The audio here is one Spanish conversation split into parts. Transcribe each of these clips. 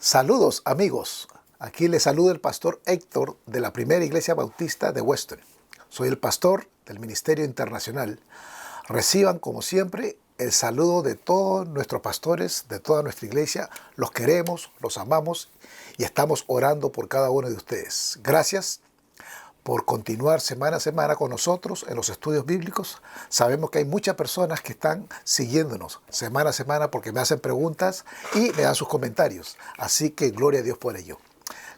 Saludos amigos, aquí les saluda el pastor Héctor de la Primera Iglesia Bautista de Weston. Soy el pastor del Ministerio Internacional. Reciban como siempre el saludo de todos nuestros pastores, de toda nuestra iglesia. Los queremos, los amamos y estamos orando por cada uno de ustedes. Gracias por continuar semana a semana con nosotros en los estudios bíblicos. Sabemos que hay muchas personas que están siguiéndonos semana a semana porque me hacen preguntas y me dan sus comentarios. Así que gloria a Dios por ello.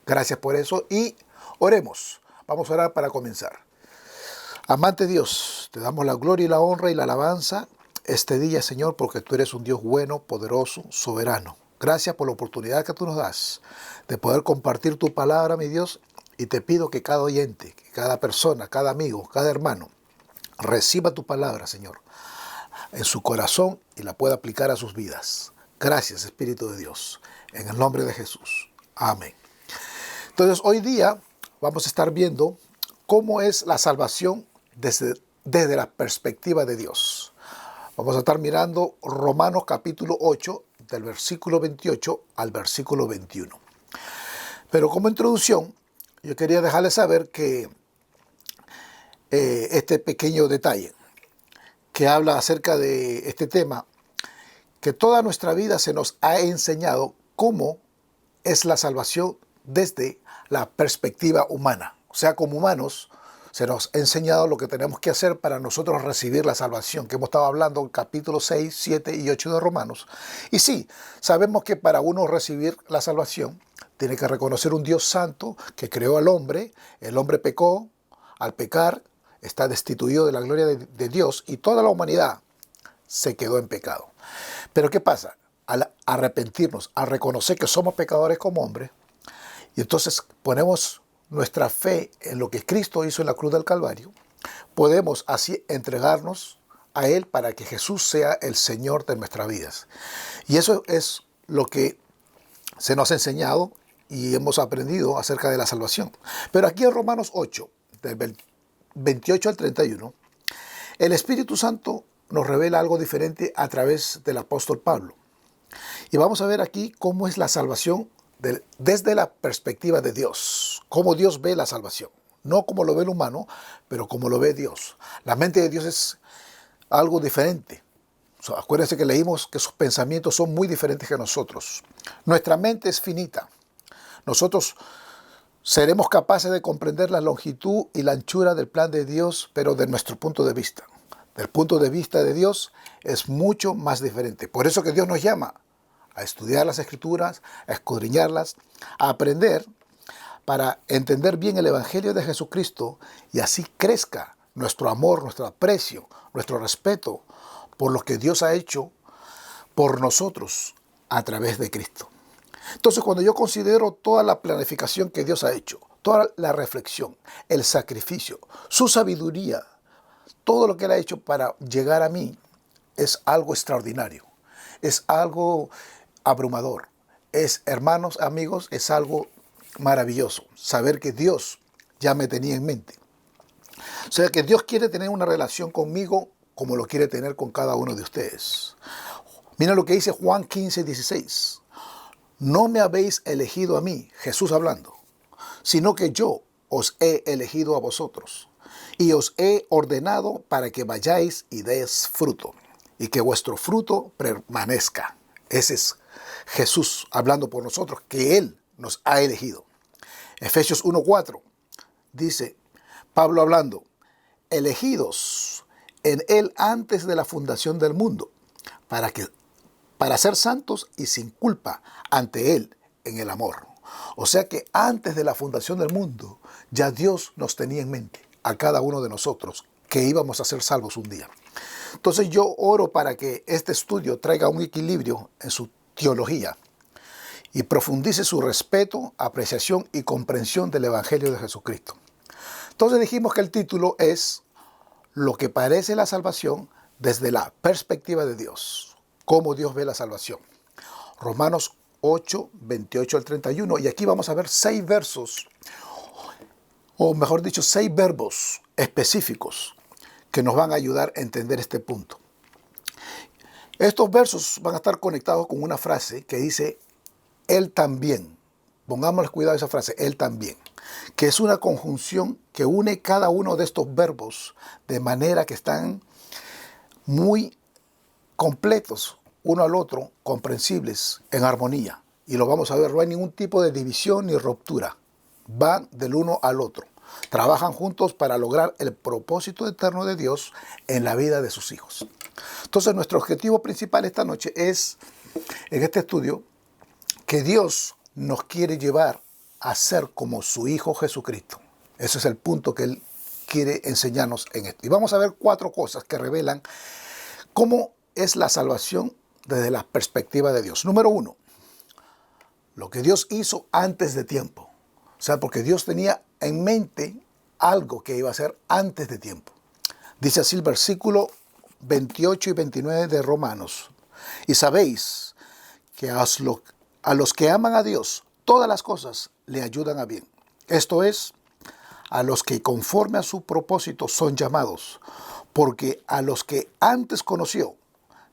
Gracias por eso y oremos. Vamos a orar para comenzar. Amante Dios, te damos la gloria y la honra y la alabanza este día, Señor, porque tú eres un Dios bueno, poderoso, soberano. Gracias por la oportunidad que tú nos das de poder compartir tu palabra, mi Dios. Y te pido que cada oyente, que cada persona, cada amigo, cada hermano, reciba tu palabra, Señor, en su corazón y la pueda aplicar a sus vidas. Gracias, Espíritu de Dios, en el nombre de Jesús. Amén. Entonces, hoy día vamos a estar viendo cómo es la salvación desde la perspectiva de Dios. Vamos a estar mirando Romanos capítulo 8, del versículo 28 al versículo 21. Pero como introducción, yo quería dejarles saber que este pequeño detalle que habla acerca de este tema, que toda nuestra vida se nos ha enseñado cómo es la salvación desde la perspectiva humana. O sea, como humanos se nos ha enseñado lo que tenemos que hacer para nosotros recibir la salvación, que hemos estado hablando en capítulos 6, 7 y 8 de Romanos. Y sí, sabemos que para uno recibir la salvación, tiene que reconocer un Dios santo que creó al hombre. El hombre pecó. Al pecar está destituido de la gloria de Dios y toda la humanidad se quedó en pecado. Pero ¿qué pasa? Al arrepentirnos, al reconocer que somos pecadores como hombres, y entonces ponemos nuestra fe en lo que Cristo hizo en la cruz del Calvario, podemos así entregarnos a Él para que Jesús sea el Señor de nuestras vidas. Y eso es lo que se nos ha enseñado y hemos aprendido acerca de la salvación. Pero aquí en Romanos 8, del 28 al 31, el Espíritu Santo nos revela algo diferente a través del apóstol Pablo. Y vamos a ver aquí cómo es la salvación desde la perspectiva de Dios, cómo Dios ve la salvación. No como lo ve el humano, pero como lo ve Dios. La mente de Dios es algo diferente. Acuérdense que leímos que sus pensamientos son muy diferentes que nosotros. Nuestra mente es finita. Nosotros seremos capaces de comprender la longitud y la anchura del plan de Dios, pero de nuestro punto de vista. Del punto de vista de Dios es mucho más diferente. Por eso que Dios nos llama a estudiar las Escrituras, a escudriñarlas, a aprender para entender bien el Evangelio de Jesucristo y así crezca nuestro amor, nuestro aprecio, nuestro respeto por lo que Dios ha hecho por nosotros a través de Cristo. Entonces, cuando yo considero toda la planificación que Dios ha hecho, toda la reflexión, el sacrificio, su sabiduría, todo lo que Él ha hecho para llegar a mí, es algo extraordinario, es algo abrumador, hermanos, amigos, es algo maravilloso, saber que Dios ya me tenía en mente. O sea, que Dios quiere tener una relación conmigo como lo quiere tener con cada uno de ustedes. Mira lo que dice Juan 15, 16. No me habéis elegido a mí, Jesús hablando, sino que yo os he elegido a vosotros y os he ordenado para que vayáis y deis fruto y que vuestro fruto permanezca. Ese es Jesús hablando por nosotros, que Él nos ha elegido. Efesios 1:4 dice Pablo hablando, elegidos en Él antes de la fundación del mundo, para ser santos y sin culpa ante Él en el amor. O sea que antes de la fundación del mundo, ya Dios nos tenía en mente a cada uno de nosotros que íbamos a ser salvos un día. Entonces yo oro para que este estudio traiga un equilibrio en su teología y profundice su respeto, apreciación y comprensión del Evangelio de Jesucristo. Entonces dijimos que el título es Lo que parece la salvación desde la perspectiva de Dios. Cómo Dios ve la salvación. Romanos 8, 28 al 31. Y aquí vamos a ver 6 versos, o mejor dicho, 6 verbos específicos que nos van a ayudar a entender este punto. Estos versos van a estar conectados con una frase que dice, Él también. Pongámosle cuidado a esa frase, Él también. Que es una conjunción que une cada uno de estos verbos de manera que están muy completos uno al otro, comprensibles, en armonía. Y lo vamos a ver, no hay ningún tipo de división ni ruptura. Van del uno al otro. Trabajan juntos para lograr el propósito eterno de Dios en la vida de sus hijos. Entonces, nuestro objetivo principal esta noche es, en este estudio, que Dios nos quiere llevar a ser como su Hijo Jesucristo. Ese es el punto que Él quiere enseñarnos en esto. Y vamos a ver 4 cosas que revelan cómo es la salvación desde la perspectiva de Dios. Número 1, lo que Dios hizo antes de tiempo. O sea, porque Dios tenía en mente algo que iba a hacer antes de tiempo. Dice así el versículo 28 y 29 de Romanos. Y sabéis que a los que aman a Dios, todas las cosas le ayudan a bien. Esto es, a los que conforme a su propósito son llamados, porque a los que antes conoció,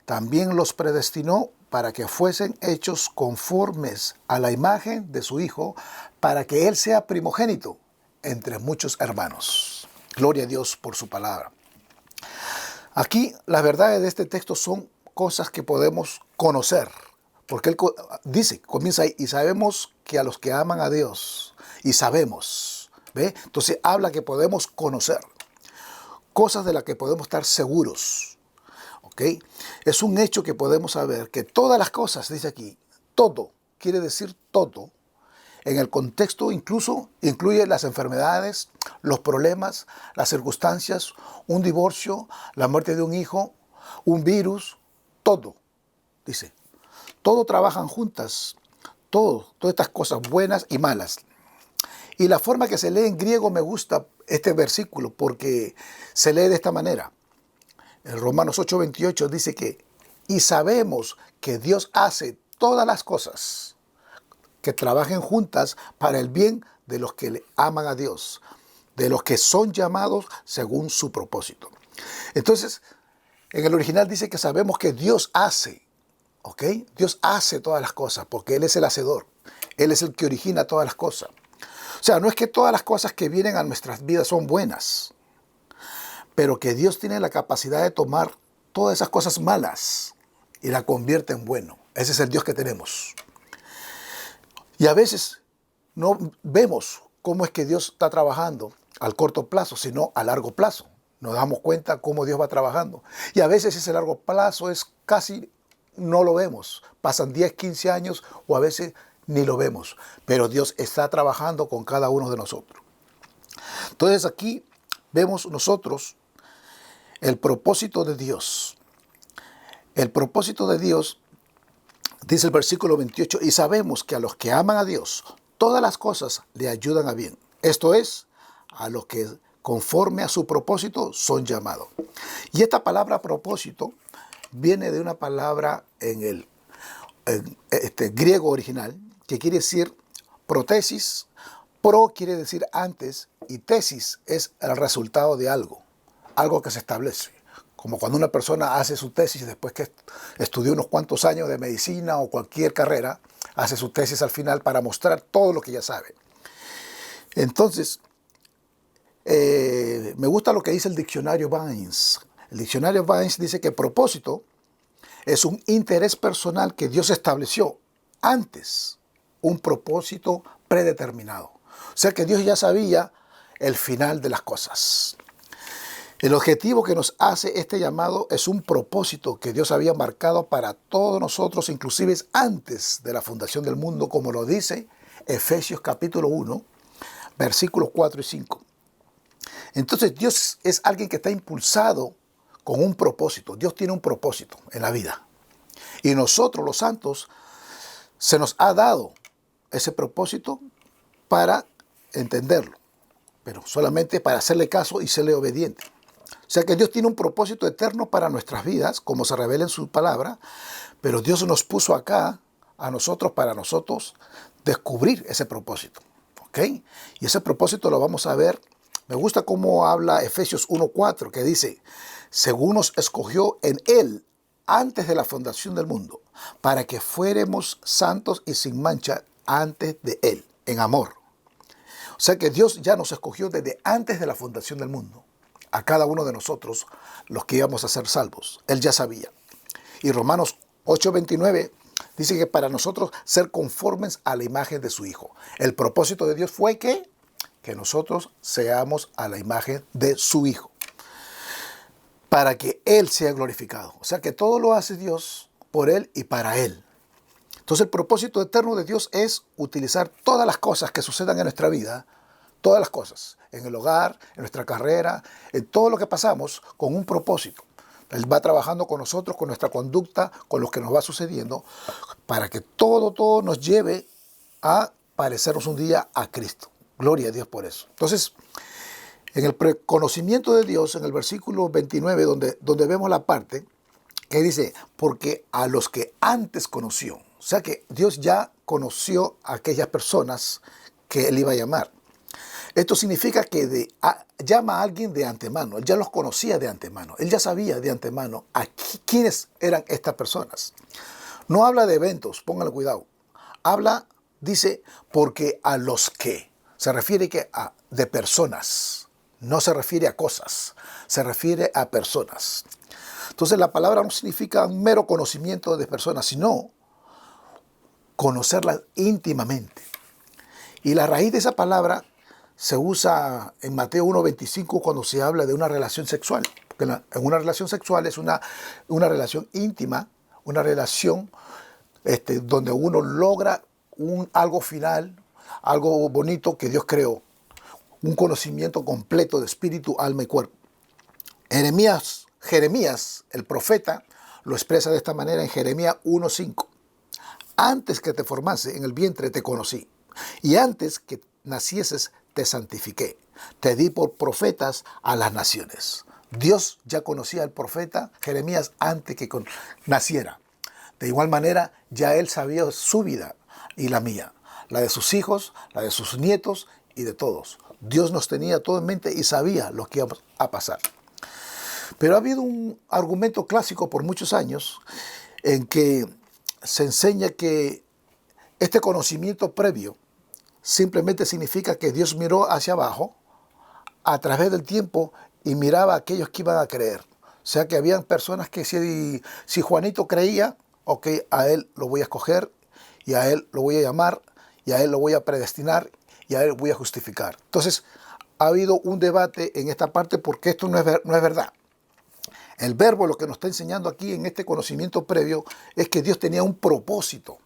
también los predestinó para que fuesen hechos conformes a la imagen de su Hijo, para que Él sea primogénito entre muchos hermanos. Gloria a Dios por su palabra. Aquí las verdades de este texto son cosas que podemos conocer, porque Él dice, comienza ahí, y sabemos que a los que aman a Dios, y sabemos, ¿ve? Entonces habla que podemos conocer, cosas de las que podemos estar seguros. ¿Okay? Es un hecho que podemos saber que todas las cosas, dice aquí, todo, quiere decir todo, en el contexto incluso incluye las enfermedades, los problemas, las circunstancias, un divorcio, la muerte de un hijo, un virus, todo, dice. Todo trabajan juntas, todas estas cosas buenas y malas. Y la forma que se lee en griego me gusta este versículo porque se lee de esta manera. En Romanos 8:28 dice que, y sabemos que Dios hace todas las cosas que trabajen juntas para el bien de los que le aman a Dios, de los que son llamados según su propósito. Entonces, en el original dice que sabemos que Dios hace, ¿ok? Dios hace todas las cosas porque Él es el hacedor, Él es el que origina todas las cosas. O sea, no es que todas las cosas que vienen a nuestras vidas son buenas, pero que Dios tiene la capacidad de tomar todas esas cosas malas y la convierte en bueno. Ese es el Dios que tenemos. Y a veces no vemos cómo es que Dios está trabajando al corto plazo, sino a largo plazo. Nos damos cuenta cómo Dios va trabajando. Y a veces ese largo plazo es casi no lo vemos. Pasan 10, 15 años o a veces ni lo vemos. Pero Dios está trabajando con cada uno de nosotros. Entonces aquí vemos nosotros el propósito de Dios. El propósito de Dios, dice el versículo 28, y sabemos que a los que aman a Dios, todas las cosas le ayudan a bien. Esto es, a los que conforme a su propósito son llamados. Y esta palabra propósito viene de una palabra en el griego original, que quiere decir protesis. Pro quiere decir antes y tesis es el resultado de algo que se establece. Como cuando una persona hace su tesis después que estudió unos cuantos años de medicina o cualquier carrera, hace su tesis al final para mostrar todo lo que ya sabe. Entonces, me gusta lo que dice el diccionario Vines. El diccionario Vines dice que propósito es un interés personal que Dios estableció antes, un propósito predeterminado. O sea que Dios ya sabía el final de las cosas. El objetivo que nos hace este llamado es un propósito que Dios había marcado para todos nosotros, inclusive antes de la fundación del mundo, como lo dice Efesios capítulo 1, versículos 4 y 5. Entonces Dios es alguien que está impulsado con un propósito. Dios tiene un propósito en la vida. Y nosotros los santos se nos ha dado ese propósito para entenderlo, pero solamente para hacerle caso y serle obediente. O sea que Dios tiene un propósito eterno para nuestras vidas, como se revela en su palabra, pero Dios nos puso acá a nosotros para nosotros descubrir ese propósito. ¿Ok? Y ese propósito lo vamos a ver. Me gusta cómo habla Efesios 1:4, que dice, según nos escogió en Él antes de la fundación del mundo, para que fuéramos santos y sin mancha antes de Él, en amor. O sea que Dios ya nos escogió desde antes de la fundación del mundo. A cada uno de nosotros, los que íbamos a ser salvos. Él ya sabía. Y Romanos 8:29 dice que para nosotros ser conformes a la imagen de su Hijo. El propósito de Dios fue que nosotros seamos a la imagen de su Hijo, para que Él sea glorificado. O sea que todo lo hace Dios por Él y para Él. Entonces el propósito eterno de Dios es utilizar todas las cosas que sucedan en nuestra vida, todas las cosas, en el hogar, en nuestra carrera, en todo lo que pasamos, con un propósito. Él va trabajando con nosotros, con nuestra conducta, con lo que nos va sucediendo, para que todo nos lleve a parecernos un día a Cristo. Gloria a Dios por eso. Entonces, en el conocimiento de Dios, en el versículo 29, donde vemos la parte que dice, porque a los que antes conoció, o sea que Dios ya conoció a aquellas personas que Él iba a llamar. Esto significa que llama a alguien de antemano. Él ya los conocía de antemano. Él ya sabía de antemano a quiénes eran estas personas. No habla de eventos, pónganle cuidado. Dice, porque a los que. Se refiere de personas. No se refiere a cosas. Se refiere a personas. Entonces la palabra no significa un mero conocimiento de personas, sino conocerlas íntimamente. Y la raíz de esa palabra se usa en Mateo 1:25 cuando se habla de una relación sexual. Porque en una relación sexual es una relación íntima, una relación donde uno logra algo final, algo bonito que Dios creó. Un conocimiento completo de espíritu, alma y cuerpo. Jeremías, el profeta, lo expresa de esta manera en Jeremías 1:5. Antes que te formase en el vientre te conocí, y antes que nacieses te santifiqué. Te di por profetas a las naciones. Dios ya conocía al profeta Jeremías antes que naciera. De igual manera, ya él sabía su vida y la mía, la de sus hijos, la de sus nietos y de todos. Dios nos tenía todo en mente y sabía lo que iba a pasar. Pero ha habido un argumento clásico por muchos años en que se enseña que este conocimiento previo simplemente significa que Dios miró hacia abajo a través del tiempo y miraba a aquellos que iban a creer. O sea que habían personas que si Juanito creía, ok, a él lo voy a escoger y a él lo voy a llamar y a él lo voy a predestinar y a él lo voy a justificar. Entonces ha habido un debate en esta parte porque esto no es verdad. El verbo lo que nos está enseñando aquí en este conocimiento previo es que Dios tenía un propósito.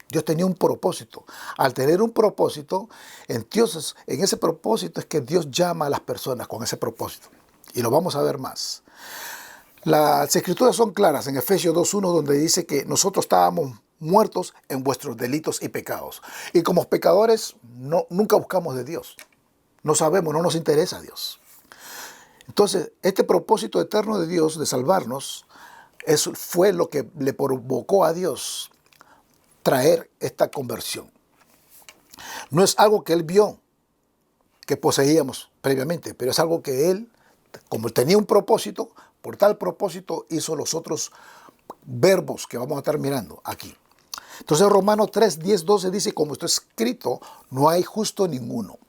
Dios tenía un propósito. Al tener un propósito, entonces en ese propósito es que Dios llama a las personas con ese propósito. Y lo vamos a ver más. Las escrituras son claras en Efesios 2:1 donde dice que nosotros estábamos muertos en vuestros delitos y pecados. Y como pecadores nunca buscamos de Dios. No sabemos, no nos interesa Dios. Entonces, este propósito eterno de Dios de salvarnos fue lo que le provocó a Dios traer esta conversión. No es algo que Él vio que poseíamos previamente, pero es algo que Él, como tenía un propósito, por tal propósito hizo los otros verbos que vamos a estar mirando aquí. Entonces Romanos 3:10-12 dice, como está escrito, no hay justo ninguno.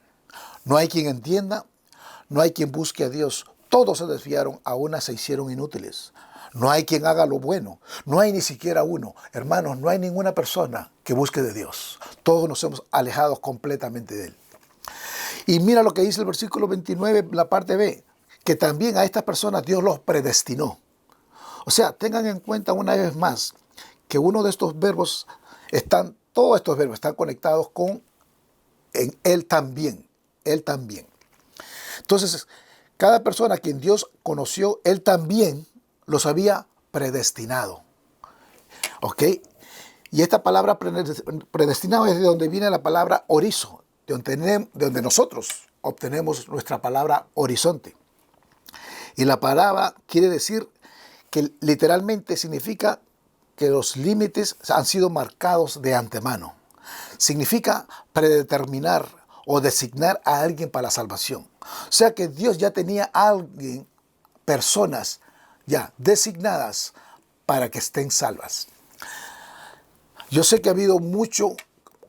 No hay quien entienda, no hay quien busque a Dios. Todos se desviaron, a una se hicieron inútiles. No hay quien haga lo bueno, no hay ni siquiera uno. Hermanos, no hay ninguna persona que busque de Dios. Todos nos hemos alejado completamente de Él. Y mira lo que dice el versículo 29, la parte B, que también a estas personas Dios los predestinó. O sea, tengan en cuenta una vez más que uno de estos verbos todos estos verbos están conectados con en Él también. Él también. Entonces, cada persona a quien Dios conoció, Él también los había predestinado. ¿Ok? Y esta palabra predestinado es de donde viene la palabra orizo, de donde nosotros obtenemos nuestra palabra horizonte. Y la palabra quiere decir que literalmente significa que los límites han sido marcados de antemano. Significa predeterminar o designar a alguien para la salvación. O sea que Dios ya tenía a alguien, personas ya designadas para que estén salvas. Yo sé que ha habido mucha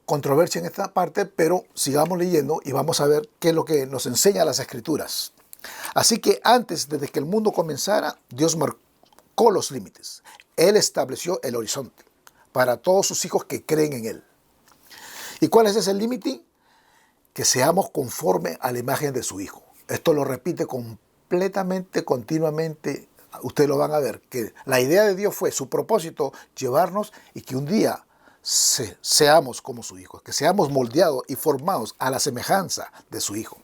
controversia en esta parte, pero sigamos leyendo y vamos a ver qué es lo que nos enseña las Escrituras. Así que antes, desde que el mundo comenzara, Dios marcó los límites. Él estableció el horizonte para todos sus hijos que creen en Él. ¿Y cuál es ese límite? Que seamos conforme a la imagen de su Hijo. Esto lo repite completamente, continuamente. Ustedes lo van a ver, que la idea de Dios fue, su propósito, llevarnos y que un día seamos como su Hijo, que seamos moldeados y formados a la semejanza de su Hijo.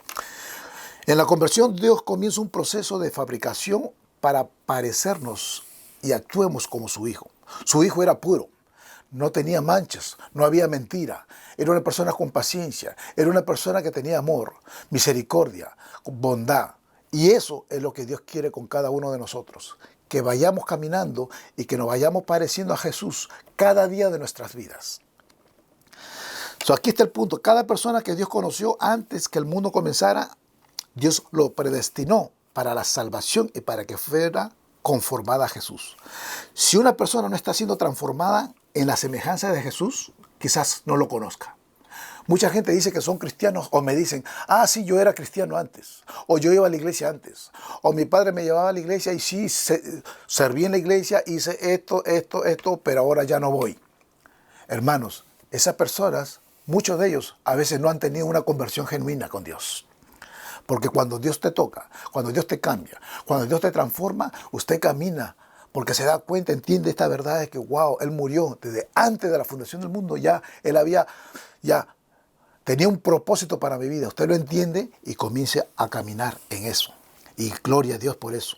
En la conversión, Dios comienza un proceso de fabricación para parecernos y actuemos como su Hijo. Su Hijo era puro, no tenía manchas, no había mentira. Era una persona con paciencia, era una persona que tenía amor, misericordia, bondad. Y eso es lo que Dios quiere con cada uno de nosotros, que vayamos caminando y que nos vayamos pareciendo a Jesús cada día de nuestras vidas. Aquí está el punto. Cada persona que Dios conoció antes que el mundo comenzara, Dios lo predestinó para la salvación y para que fuera conformada a Jesús. Si una persona no está siendo transformada en la semejanza de Jesús, quizás no lo conozca. Mucha gente dice que son cristianos o me dicen, sí, yo era cristiano antes, o yo iba a la iglesia antes, o mi padre me llevaba a la iglesia y sí, serví en la iglesia, hice esto, pero ahora ya no voy. Hermanos, esas personas, muchos de ellos a veces no han tenido una conversión genuina con Dios. Porque cuando Dios te toca, cuando Dios te cambia, cuando Dios te transforma, usted camina porque se da cuenta, entiende esta verdad de que, wow, Él murió desde antes de la fundación del mundo, Él tenía un propósito para mi vida. Usted lo entiende y comience a caminar en eso. Y gloria a Dios por eso.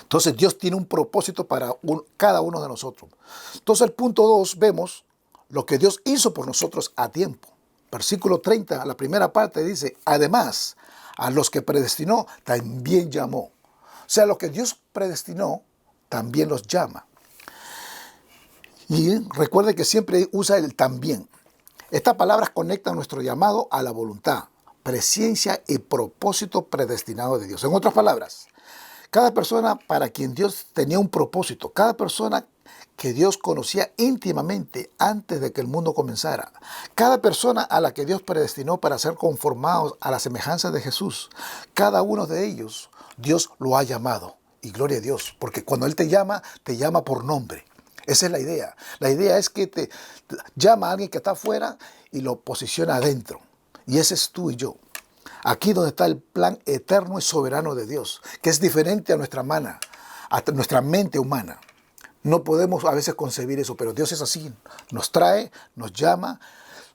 Entonces Dios tiene un propósito para cada uno de nosotros. Entonces el punto 2 vemos lo que Dios hizo por nosotros a tiempo. Versículo 30, la primera parte dice, además, a los que predestinó, también llamó. O sea, los que Dios predestinó, también los llama. Y recuerde que siempre usa el también. Estas palabras conectan nuestro llamado a la voluntad, presencia y propósito predestinado de Dios. En otras palabras, cada persona para quien Dios tenía un propósito, cada persona que Dios conocía íntimamente antes de que el mundo comenzara, cada persona a la que Dios predestinó para ser conformados a la semejanza de Jesús, cada uno de ellos, Dios lo ha llamado. Y gloria a Dios, porque cuando Él te llama por nombre. Esa es la idea. La idea es que te llama a alguien que está afuera y lo posiciona adentro. Y ese es tú y yo. Aquí donde está el plan eterno y soberano de Dios, que es diferente a nuestra mente humana. No podemos a veces concebir eso, pero Dios es así. Nos trae, nos llama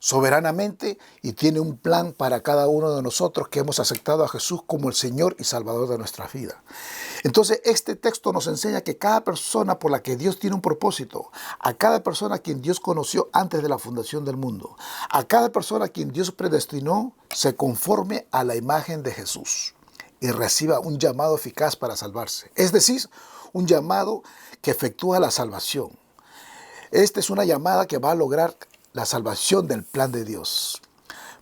soberanamente y tiene un plan para cada uno de nosotros que hemos aceptado a Jesús como el Señor y Salvador de nuestra vida. Entonces, este texto nos enseña que cada persona por la que Dios tiene un propósito, a cada persona a quien Dios conoció antes de la fundación del mundo, a cada persona a quien Dios predestinó, se conforme a la imagen de Jesús y reciba un llamado eficaz para salvarse. Es decir, un llamado que efectúa la salvación. Esta es una llamada que va a lograr la salvación del plan de Dios.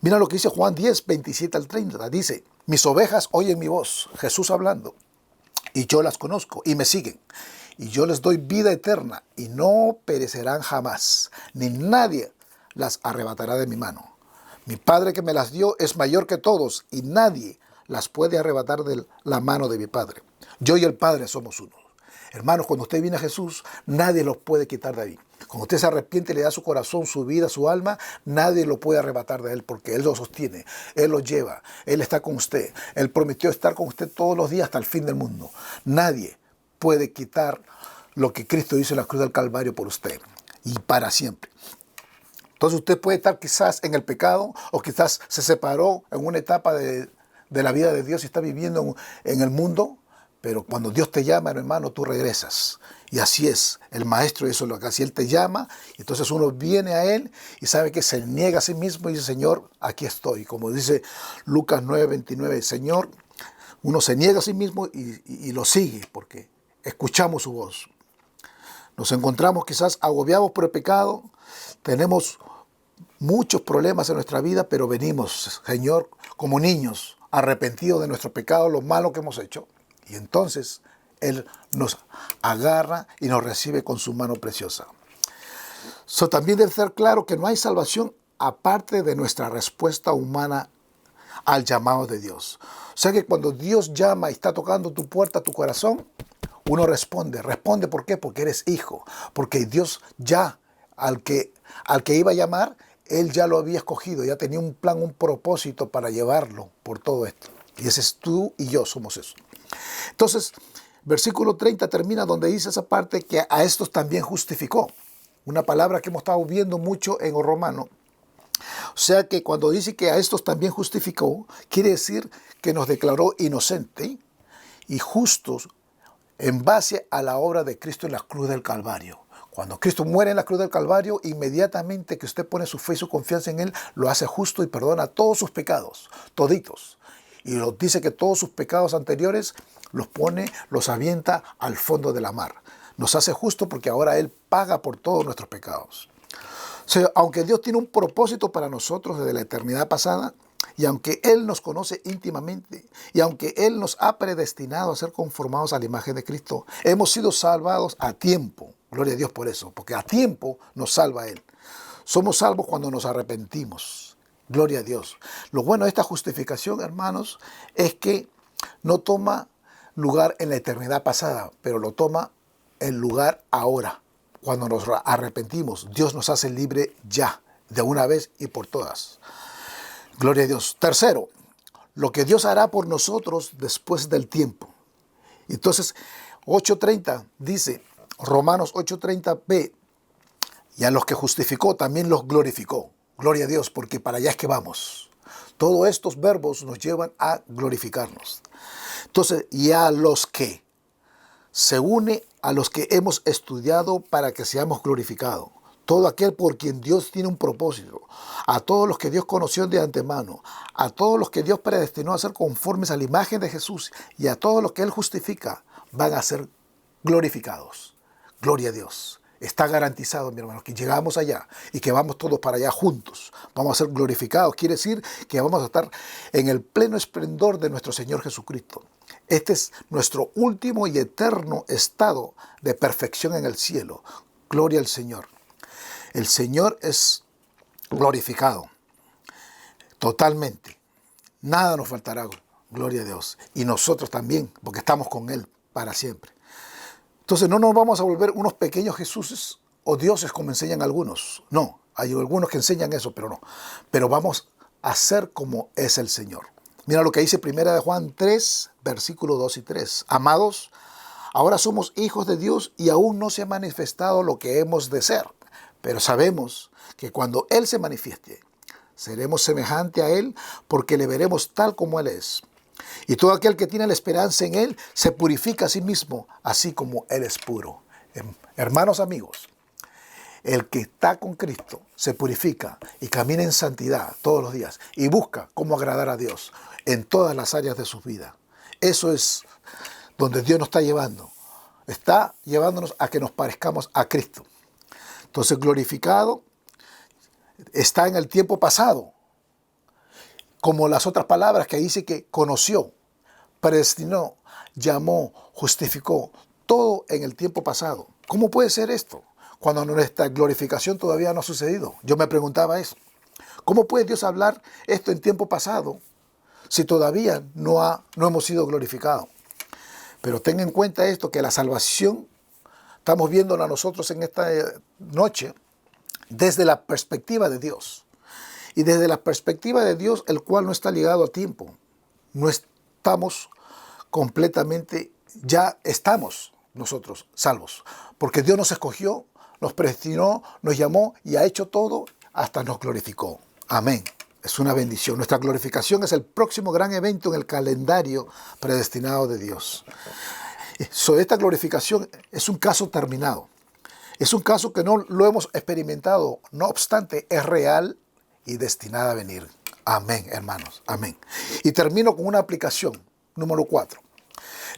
Mira lo que dice Juan 10, 27 al 30. Dice, mis ovejas oyen mi voz, Jesús hablando, y yo las conozco y me siguen. Y yo les doy vida eterna y no perecerán jamás, ni nadie las arrebatará de mi mano. Mi Padre que me las dio es mayor que todos y nadie las puede arrebatar de la mano de mi Padre. Yo y el Padre somos uno. Hermanos, cuando usted viene a Jesús, nadie los puede quitar de ahí. Cuando usted se arrepiente y le da su corazón, su vida, su alma, nadie lo puede arrebatar de Él porque Él lo sostiene, Él lo lleva, Él está con usted. Él prometió estar con usted todos los días hasta el fin del mundo. Nadie puede quitar lo que Cristo hizo en la cruz del Calvario por usted y para siempre. Entonces usted puede estar quizás en el pecado o quizás se separó en una etapa de la vida de Dios y está viviendo en el mundo. Pero cuando Dios te llama, hermano, tú regresas. Y así es. El maestro eso es lo que hace. Él te llama, y entonces uno viene a Él y sabe que se niega a sí mismo y dice, Señor, aquí estoy. Como dice Lucas 9:29, Señor, uno se niega a sí mismo y lo sigue porque escuchamos su voz. Nos encontramos quizás agobiados por el pecado, tenemos muchos problemas en nuestra vida, pero venimos, Señor, como niños, arrepentidos de nuestro pecado, lo malo que hemos hecho. Y entonces Él nos agarra y nos recibe con su mano preciosa. También debe ser claro que no hay salvación aparte de nuestra respuesta humana al llamado de Dios. O sea que cuando Dios llama y está tocando tu puerta, tu corazón, uno responde. ¿Responde por qué? Porque eres hijo. Porque Dios ya, al que iba a llamar, Él ya lo había escogido, ya tenía un plan, un propósito para llevarlo por todo esto. Y ese es tú y yo, somos eso. Entonces, versículo 30 termina donde dice esa parte que a estos también justificó. Una palabra que hemos estado viendo mucho en el romano. O sea que cuando dice que a estos también justificó, quiere decir que nos declaró inocente y justos en base a la obra de Cristo en la cruz del Calvario. Cuando Cristo muere en la cruz del Calvario, inmediatamente que usted pone su fe y su confianza en Él, lo hace justo y perdona todos sus pecados, toditos. Y nos dice que todos sus pecados anteriores los avienta al fondo de la mar. Nos hace justo porque ahora Él paga por todos nuestros pecados. O sea, aunque Dios tiene un propósito para nosotros desde la eternidad pasada, y aunque Él nos conoce íntimamente, y aunque Él nos ha predestinado a ser conformados a la imagen de Cristo, hemos sido salvados a tiempo. Gloria a Dios por eso, porque a tiempo nos salva Él. Somos salvos cuando nos arrepentimos. Gloria a Dios. Lo bueno de esta justificación, hermanos, es que no toma lugar en la eternidad pasada, pero lo toma en lugar ahora. Cuando nos arrepentimos, Dios nos hace libre ya, de una vez y por todas. Gloria a Dios. Tercero, lo que Dios hará por nosotros después del tiempo. Entonces, 8:30 dice, Romanos 8:30b, y a los que justificó también los glorificó. Gloria a Dios, porque para allá es que vamos. Todos estos verbos nos llevan a glorificarnos. Entonces, y a los que se une a los que hemos estudiado para que seamos glorificados. Todo aquel por quien Dios tiene un propósito, a todos los que Dios conoció de antemano, a todos los que Dios predestinó a ser conformes a la imagen de Jesús y a todos los que Él justifica, van a ser glorificados. Gloria a Dios. Está garantizado, mi hermano, que llegamos allá y que vamos todos para allá juntos. Vamos a ser glorificados. Quiere decir que vamos a estar en el pleno esplendor de nuestro Señor Jesucristo. Este es nuestro último y eterno estado de perfección en el cielo. Gloria al Señor. El Señor es glorificado totalmente. Nada nos faltará. Gloria a Dios. Y nosotros también, porque estamos con Él para siempre. Entonces no nos vamos a volver unos pequeños Jesuses o dioses como enseñan algunos. No, hay algunos que enseñan eso, pero no. Pero vamos a ser como es el Señor. Mira lo que dice 1 de Juan 3, versículos 2 y 3. Amados, ahora somos hijos de Dios y aún no se ha manifestado lo que hemos de ser. Pero sabemos que cuando Él se manifieste, seremos semejante a Él porque le veremos tal como Él es. Y todo aquel que tiene la esperanza en Él se purifica a sí mismo, así como Él es puro. Hermanos, amigos, el que está con Cristo se purifica y camina en santidad todos los días y busca cómo agradar a Dios en todas las áreas de su vida. Eso es donde Dios nos está llevando. Está llevándonos a que nos parezcamos a Cristo. Entonces, glorificado está en el tiempo pasado, como las otras palabras que dice que conoció, predestinó, llamó, justificó, todo en el tiempo pasado. ¿Cómo puede ser esto cuando nuestra glorificación todavía no ha sucedido? Yo me preguntaba eso. ¿Cómo puede Dios hablar esto en tiempo pasado si todavía no hemos sido glorificados? Pero ten en cuenta esto, que la salvación estamos viéndola nosotros en esta noche desde la perspectiva de Dios. Y desde la perspectiva de Dios, el cual no está ligado a tiempo. No estamos completamente, ya estamos nosotros salvos. Porque Dios nos escogió, nos predestinó, nos llamó y ha hecho todo hasta nos glorificó. Amén. Es una bendición. Nuestra glorificación es el próximo gran evento en el calendario predestinado de Dios. Esta glorificación es un caso terminado. Es un caso que no lo hemos experimentado. No obstante, es real y destinada a venir. Amén, hermanos. Amén. Y termino con una aplicación, número 4.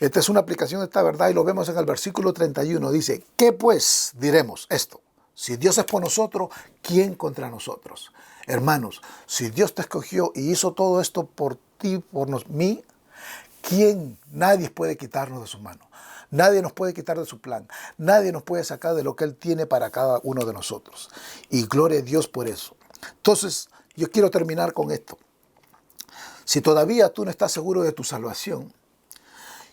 Esta es una aplicación de esta verdad y lo vemos en el versículo 31. Dice, ¿qué pues diremos esto? Si Dios es por nosotros, ¿quién contra nosotros? Hermanos, si Dios te escogió y hizo todo esto por ti, por mí, ¿quién? Nadie puede quitarnos de su mano. Nadie nos puede quitar de su plan. Nadie nos puede sacar de lo que Él tiene para cada uno de nosotros. Y gloria a Dios por eso. Entonces, yo quiero terminar con esto. Si todavía tú no estás seguro de tu salvación,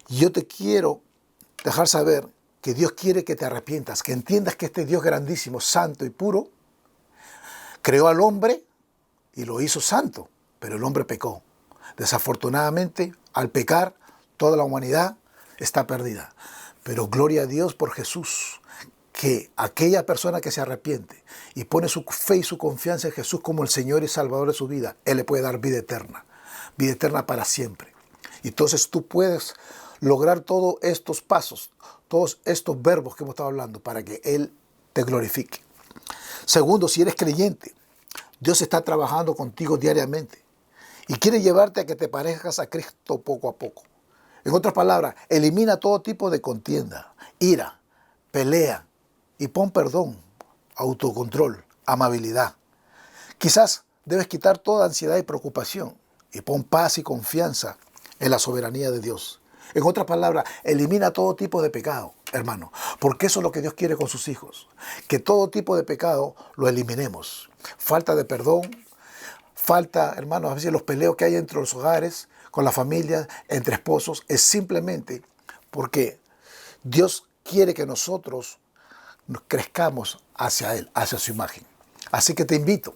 yo te quiero dejar saber que Dios quiere que te arrepientas, que entiendas que este Dios grandísimo, santo y puro, creó al hombre y lo hizo santo, pero el hombre pecó. Desafortunadamente, al pecar, toda la humanidad está perdida. Pero gloria a Dios por Jesús, que aquella persona que se arrepiente y pone su fe y su confianza en Jesús como el Señor y Salvador de su vida, Él le puede dar vida eterna para siempre. Y entonces tú puedes lograr todos estos pasos, todos estos verbos que hemos estado hablando para que Él te glorifique. Segundo, si eres creyente, Dios está trabajando contigo diariamente y quiere llevarte a que te parezcas a Cristo poco a poco. En otras palabras, elimina todo tipo de contienda, ira, pelea y pon perdón, autocontrol, amabilidad. Quizás debes quitar toda ansiedad y preocupación y pon paz y confianza en la soberanía de Dios. En otras palabras, elimina todo tipo de pecado, hermano, porque eso es lo que Dios quiere con sus hijos, que todo tipo de pecado lo eliminemos. Falta de perdón, falta, hermanos, a veces los peleos que hay entre los hogares, con la familia, entre esposos, es simplemente porque Dios quiere que nosotros nos crezcamos hacia Él, hacia su imagen. Así que te invito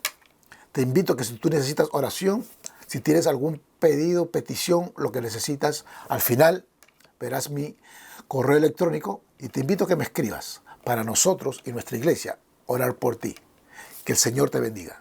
que si tú necesitas oración, si tienes algún pedido, petición, lo que necesitas, al final verás mi correo electrónico y te invito a que me escribas para nosotros y nuestra iglesia orar por ti. Que el Señor te bendiga.